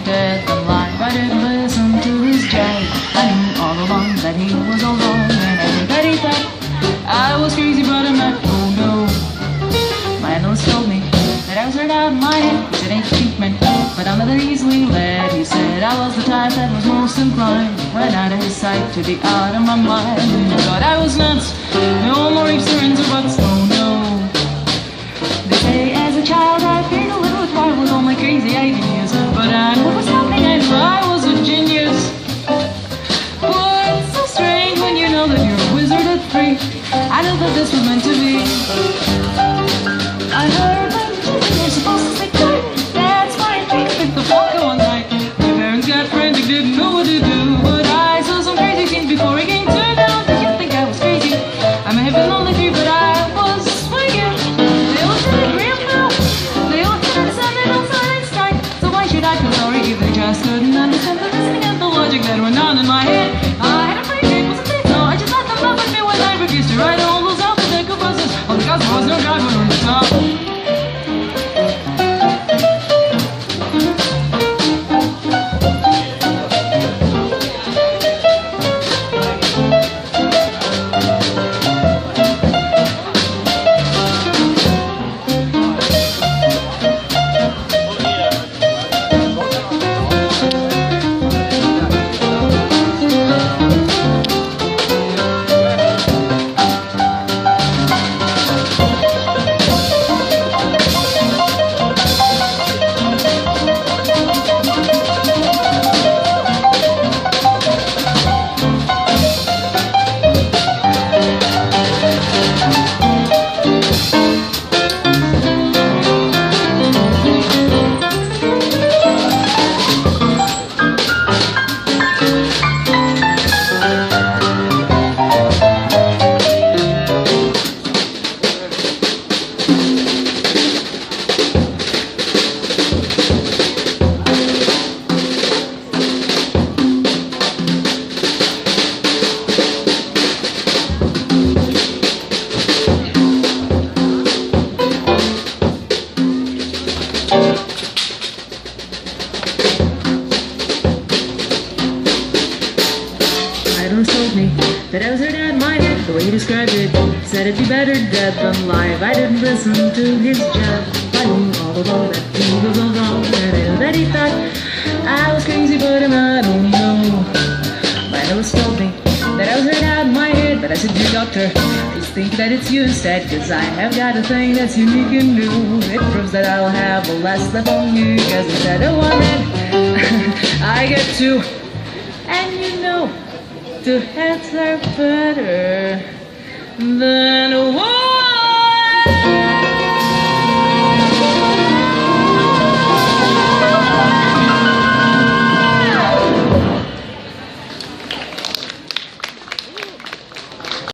dead than live. I didn't listen to his jive. I knew all along that he was all wrong, and everybody thought I was crazy, but I'm not. Oh no, my analyst told me that I was right out in my head. He said, ain't treatment, but I'm not that easily led. He said I was the type that was most inclined, when out of his sight, to be out of my mind. He thought I was nuts, no more ifs or ands or buts. Oh no. They say as a child I feared a little if I was all my crazy ideas, but I knew it was nothing, I knew I was a genius. Boy, it's so strange when you know that you're a wizard at 3. I knew that this was meant to be. I heard that you're supposed to stay tight. That's why I picked the vodka one night. My parents got frantic, didn't know what to do, but I saw some crazy scenes before I came to down. Did you think I was crazy? I may have been only 3, but I was swinging. They looked at it real now. They looked at it and said they don't sound Einstein. So why should I feel sorry if they just couldn't understand the listening and the logic that went on in my head? I had a free game, wasn't it? No, I just let them laugh at me when I refused to write all those alphabetical buzzes. All because there was no driver on the top. Told me that I was right out of my head. The way he described it, said it'd be better dead than live. I didn't listen to his jab. I knew all along that he was all wrong, and I knew that he thought I was crazy, but I'm not. Oh no. My nose told me that I was right out of my head, but I said, dear doctor, please think that it's you instead, cause I have got a thing that's unique and new. It proves that I'll have a last left on you, cause instead of 1 head, I get 2. And you know, 2 heads are better than 1.